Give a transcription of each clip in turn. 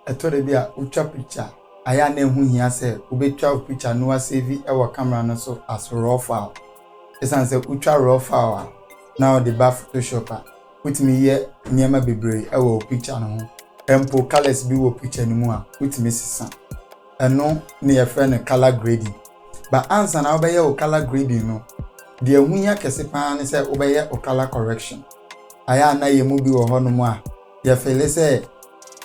etore bi a utwa picture aya na ehu hia se ubetwa picture no wa save e wo camera no so as raw file esan se utwa raw file now the ba Photoshop with me here niema bebre e wo picture no ho empo colors bi wo picture ni mu a with me sisa eno ne ye friend color grading but answer na obeye o color grading no de ehu hia kese pa ne se obeye o color correction aya na ye mu bi wo ho no mu a ye fele se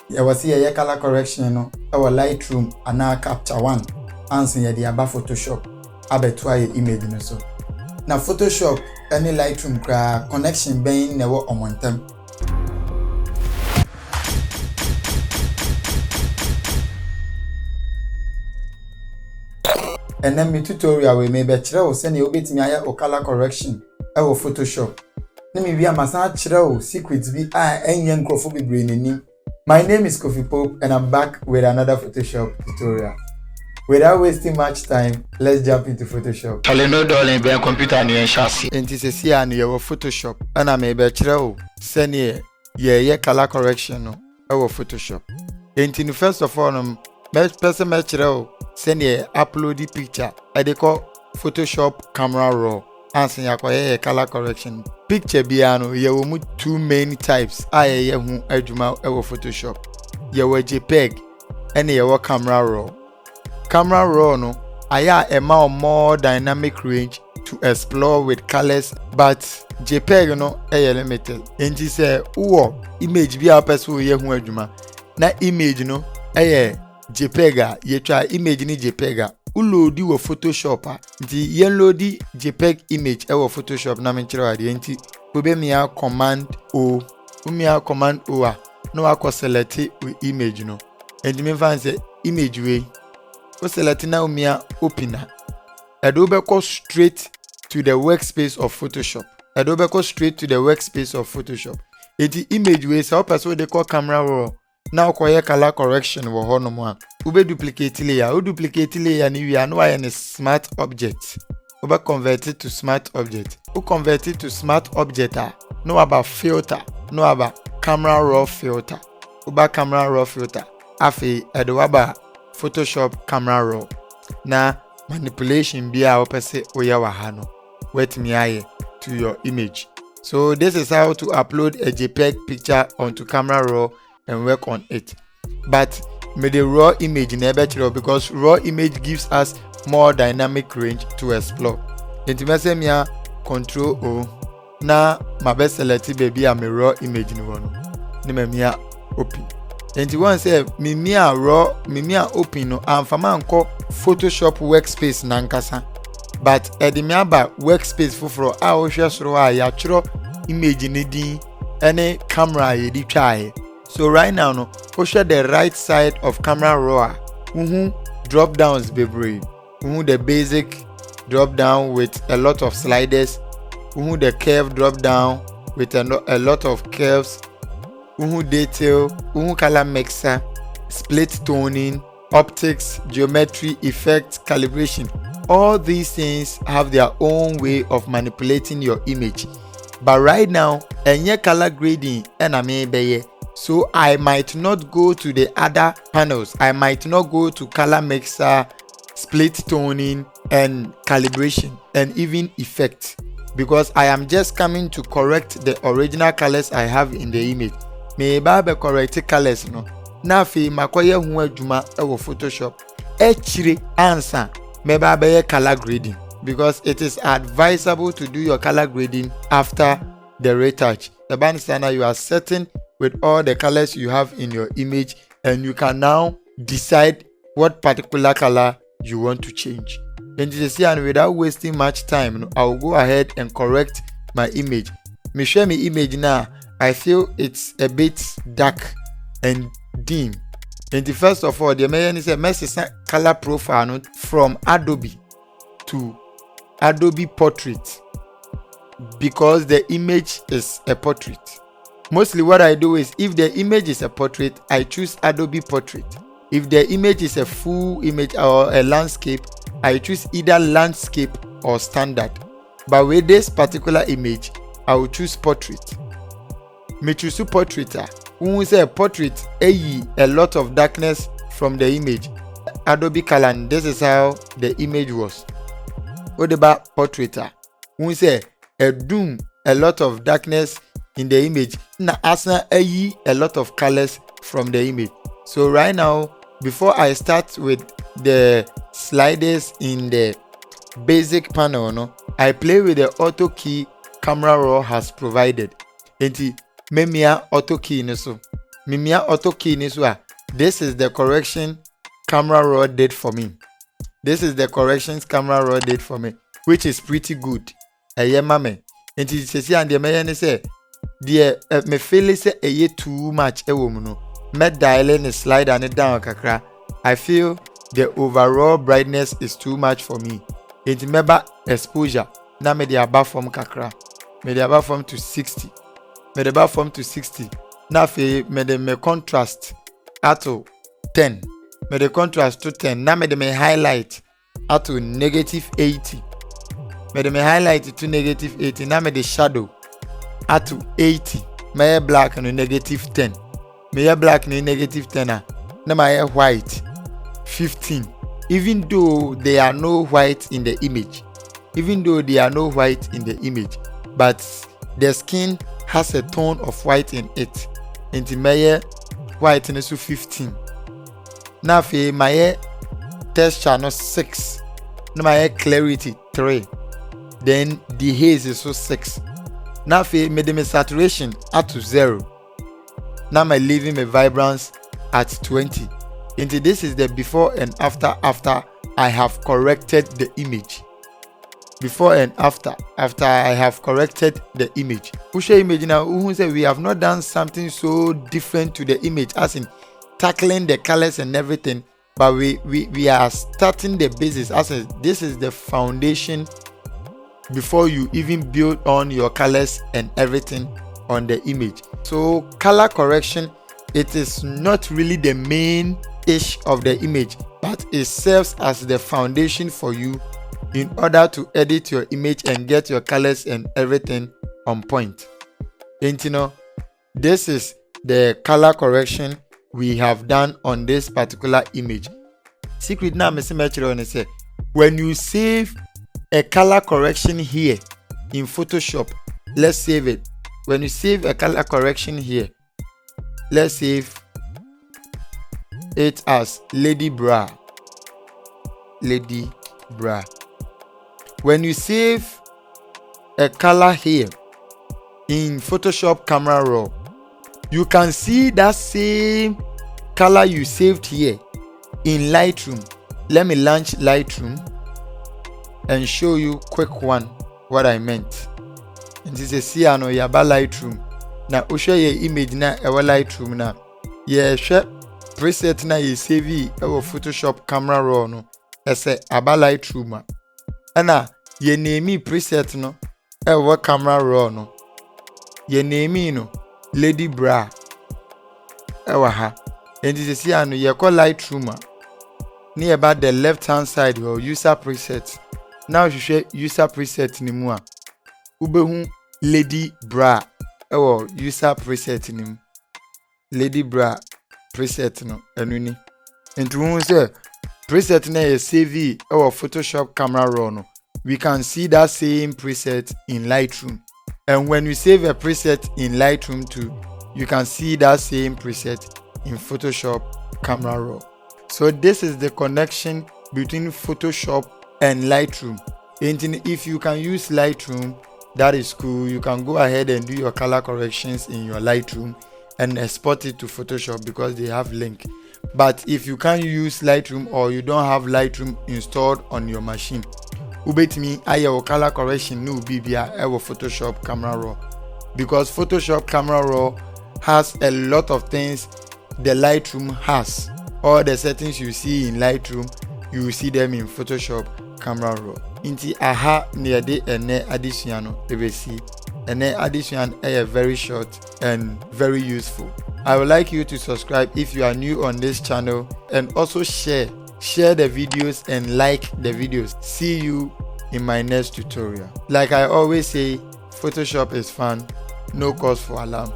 ya wasi ye color correction no our Lightroom ana capture 1 answer ye de aba Photoshop abeto aye image no so na Photoshop any Lightroom kra connection ben na wo omontem and then me tutorial we may be kire o se na obetimi aye o color correction e wo Photoshop na me wi amasa kire o secrets bi enye nkrofo bebre nanim. My name is KOFI Pope and I'm back with another Photoshop tutorial. Without wasting much time, let's jump into Photoshop. No darling, be computer ni chassis. Enti se si an ye wo Photoshop. Ana me be kire o se ne ye color correction no e wo Photoshop. Enti no first of all me person me kire o se ne upload the picture e dey call Photoshop camera raw. Ansen ya ye color correction. Picture biano ye wo mu two main types ye hu adwuma e wo Photoshop. Ye wo JPEG and ye wo camera raw. Camera raw no aya ema more dynamic range to explore with colors, but JPEG no limited. Enji say wo image bi a person ye hu adwuma na image no JPEG a ye try image ni JPEG a uloadi wo Photoshop nti yen loadi JPEG image e wo Photoshop na menchire wa de nti obe mia command o command o a no akọ select we image no and me fan say image we o select na umia open a edo be go straight to the workspace of Photoshop enti image we say person dey call camera raw now koye color correction wo ho no mo a ube duplicate layer ni wi anu aye ne smart object ube convert it to smart object no about filter no about camera raw filter afi edo aba Photoshop camera raw na manipulation bia opese oya wa ha no wet me aye to your image. So this is how to upload a JPEG picture onto camera raw and work on it. But with the raw image never because raw image gives us more dynamic range to explore. Intimacy mia control O na my best select baby am raw image ni wono. Ni mia open. Enti one say mia raw mia open no amfama nko Photoshop workspace nankasa. But edimia ba workspace foforo a wo hwe soro a ya twro image ni din any camera ye di twa. So right now no, push the right side of camera raw. Drop downs baby. The basic drop down with a lot of sliders. The curve drop down with a lot of curves. Detail. Color mixer. Split toning. Optics. Geometry. Effects. Calibration. All these things have their own way of manipulating your image. But right now, any color grading and so I might not go to the other panels. I might not go to color mixer, split toning, and calibration, and even effect, because I am just coming to correct the original colors I have in the image. Me ba correct colors no. Na fi makoye hu adwuma e wo Photoshop. Echire answer me ba color grading, because it is advisable to do your color grading after the retouch. The band standard you are setting with all the colors you have in your image, and you can now decide what particular color you want to change. And without wasting much time, I will go ahead and correct my image. Me share my image now. I feel it's a bit dark and dim. And first of all, the main is a message color profile from Adobe to Adobe Portrait, because the image is a portrait. Mostly what I do is, if the image is a portrait, I choose Adobe Portrait. If the image is a full image or a landscape, I choose either landscape or standard. But with this particular image, I will choose portrait. Me choose portrait. Who say portrait a lot of darkness from the image. Adobe Color, this is how the image was. Odeba portrait. Who say a lot of darkness in the image. Na asna a lot of colors from the image. So right now, before I start with the sliders in the basic panel, no, I play with the auto key Camera Raw has provided. Enti memia auto key niso. Memia auto key niso. This is the correction Camera Raw did for me. This is the corrections Camera Raw did for me, which is pretty good. Mame. Enti sesi and the me say, dear me feel say too much no. Me dial the slide and it down kakra. I feel the overall brightness is too much for me. Enti meba exposure. Na me the above from kakra. Me the above from to 60. Me the above from to 60. Na fe me the me contrast ato 10. Me the contrast to 10. Na me the me highlight ato -80. Me the me highlight to -80. Na me the shadow ato 80. Me black no -10. Me black no -10 na my white 15. Even though there are no white in the image. But the skin has a tone of white in it. Into my white in 15. Now for my texture no 6. Now my clarity 3. Then the haze is 6. Now for my saturation at 0. Now my leaving my vibrance at 20. Into this is the before and after I have corrected the image. Before and after I have corrected the image. Push image now, who say we have not done something so different to the image, as in tackling the colors and everything, but we are starting the basis, as in this is the foundation before you even build on your colors and everything on the image. So color correction, it is not really the main ish of the image, but it serves as the foundation for you in order to edit your image and get your colors and everything on point. And you know, this is the color correction we have done on this particular image. Secret now, Mr. say, when you save a color correction here in Photoshop, let's save it. When you save a color correction here, let's save it as Lady Bra. When you save a color here in Photoshop Camera Raw, you can see that same color you saved here in Lightroom. Let me launch Lightroom and show you quick one what I meant. And this is here no yaba Lightroom. Na ushe ye image na ewa Lightroom na ye share preset na ye save ewa Photoshop Camera Raw no ese aba Lightroom. Ana ye name preset no ewa Camera Raw no ye name no Lady Bra ewa ha. And this is here no ye call Lightroom near about the left hand side your user preset. Now you share user preset ni mu a ubehu Lady Bra ewa user preset ni mu. Lady Bra preset no enu ni. Nti hu say preset na ye save ewa Photoshop Camera Raw no, we can see that same preset in Lightroom. And when you save a preset in Lightroom too, you can see that same preset in Photoshop Camera Raw. So this is the connection between Photoshop and Lightroom. And if you can use Lightroom, that is cool. You can go ahead and do your color corrections in your Lightroom and export it to Photoshop because they have link. But if you can't use Lightroom or you don't have Lightroom installed on your machine, ubetimi aye color correction no bibia ewo Photoshop Camera Raw, because Photoshop Camera Raw has a lot of things the Lightroom has. All the settings you see in Lightroom, you will see them in Photoshop Camera Raw. Inti aha near the ene addition no ebesi. Ene addition very short and very useful. I would like you to subscribe if you are new on this channel, and also share the videos and like the videos. See you in my next tutorial. Like I always say, Photoshop is fun, no cause for alarm.